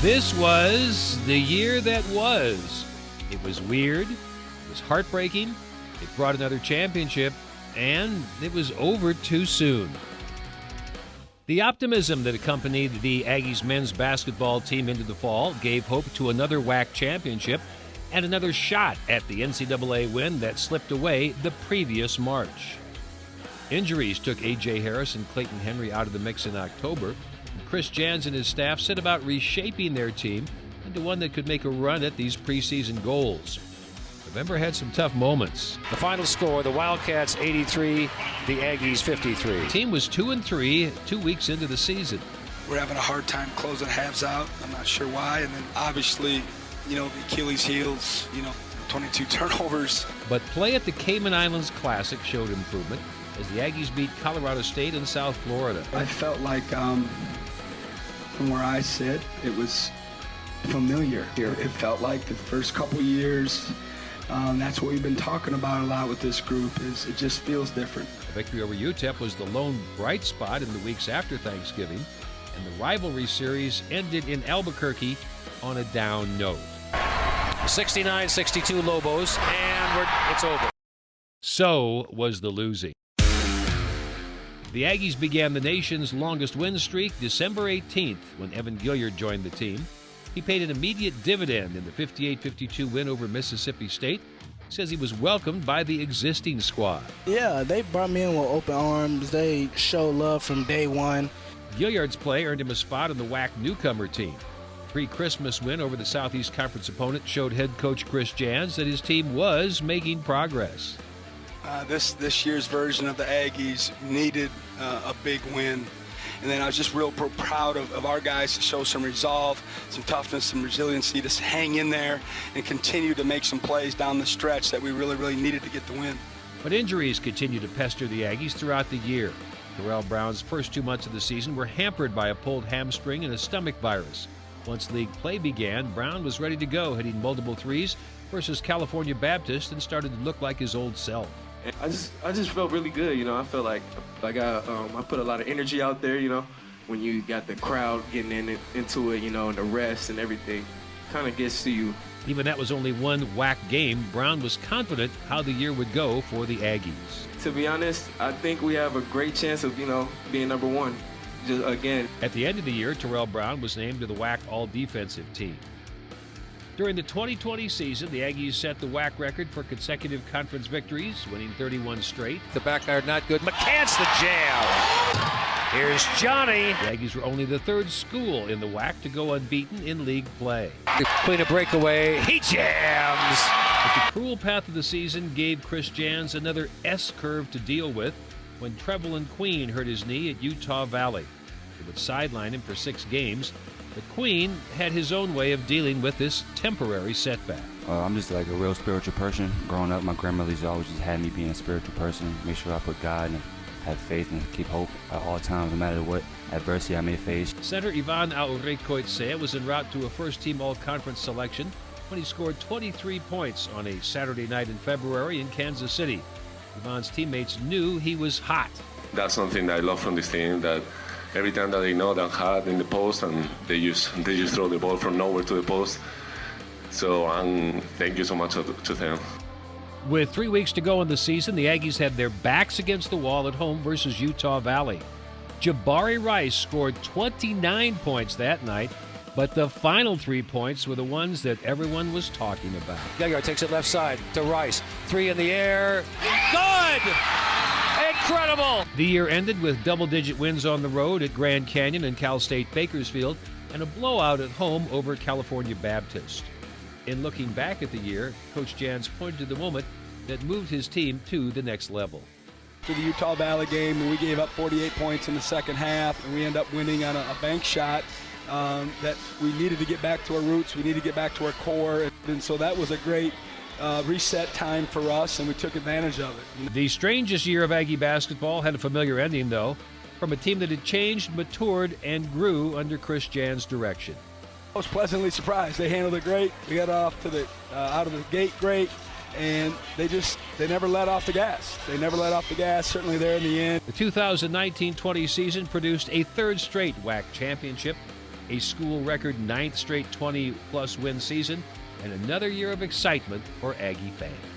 This was the year that was. It was weird, it was heartbreaking, it brought another championship, and it was over too soon. The optimism that accompanied the Aggies men's basketball team into the fall gave hope to another WAC championship and another shot at the NCAA win that slipped away the previous March. Injuries took A.J. Harris and Clayton Henry out of the mix in October. Chris Jans and his staff set about reshaping their team into one that could make a run at these preseason goals. November had some tough moments. The final score, the Wildcats 83, the Aggies 53. The team was 2-3 2 weeks into the season. We're having a hard time closing halves out. I'm not sure why. And then obviously, the Achilles heels, 22 turnovers. But play at the Cayman Islands Classic showed improvement as the Aggies beat Colorado State and South Florida. I felt like from where I sit, it was familiar here. It felt like the first couple years, that's what we've been talking about a lot with this group, is it just feels different. The victory over UTEP was the lone bright spot in the weeks after Thanksgiving, and the rivalry series ended in Albuquerque on a down note. 69-62 Lobos, and it's over. So was the losing. The Aggies began the nation's longest win streak December 18th when Evan Gilliard joined the team. He paid an immediate dividend in the 58-52 win over Mississippi State. He says he was welcomed by the existing squad. Yeah, they brought me in with open arms. They showed love from day one. Gilliard's play earned him a spot on the WAC newcomer team. Pre-Christmas win over the Southeast Conference opponent showed head coach Chris Jans that his team was making progress. This year's version of the Aggies needed a big win. And then I was just real proud of our guys to show some resolve, some toughness, some resiliency, to hang in there and continue to make some plays down the stretch that we really needed to get the win. But injuries continued to pester the Aggies throughout the year. Terrell Brown's first 2 months of the season were hampered by a pulled hamstring and a stomach virus. Once league play began, Brown was ready to go, hitting multiple threes versus California Baptist, and started to look like his old self. I just felt really good, I felt like I put a lot of energy out there, when you got the crowd getting into it, and the rest and everything kind of gets to you. Even that was only one WAC game, Brown was confident how the year would go for the Aggies. To be honest, I think we have a great chance of, being number one. Just again. At the end of the year, Terrell Brown was named to the WAC All-Defensive Team. During the 2020 season, the Aggies set the WAC record for consecutive conference victories, winning 31 straight. The backguard not good. McCants the jam. Here's Johnny. The Aggies were only the third school in the WAC to go unbeaten in league play. Clean a breakaway. He jams. But the cruel path of the season gave Chris Jans another S-curve to deal with when Trevelyan Queen hurt his knee at Utah Valley. It would sideline him for 6 games. But Queen had his own way of dealing with this temporary setback. I'm just like a real spiritual person. Growing up, my grandmother's always just had me being a spiritual person. Make sure I put God and have faith and keep hope at all times, no matter what adversity I may face. Center Ivan Aurekoitsea was en route to a first-team all-conference selection when he scored 23 points on a Saturday night in February in Kansas City. Ivan's teammates knew he was hot. That's something that I love from this team, that every time that they know that I'm hot in the post, and they just throw the ball from nowhere to the post. So thank you so much to them. With 3 weeks to go in the season, the Aggies had their backs against the wall at home versus Utah Valley. Jabari Rice scored 29 points that night, but the final 3 points were the ones that everyone was talking about. Gilliard takes it left side to Rice. 3 in the air. Good! Incredible! The year ended with double-digit wins on the road at Grand Canyon and Cal State Bakersfield, and a blowout at home over California Baptist. In looking back at the year, Coach Jans pointed to the moment that moved his team to the next level. To the Utah Valley game, and we gave up 48 points in the second half, and we ended up winning on a bank shot that we needed to get back to our roots. We needed to get back to our core, and so that was a great reset time for us, and we took advantage of it. The strangest year of Aggie basketball had a familiar ending, though, from a team that had changed, matured, and grew under Chris Jan's direction. I was pleasantly surprised. They handled it great. We got off to the out of the gate great, and they never let off the gas. They never let off the gas, certainly there in the end. The 2019-20 season produced a third straight WAC championship, a school record 9th straight 20-plus win season, and another year of excitement for Aggie fans.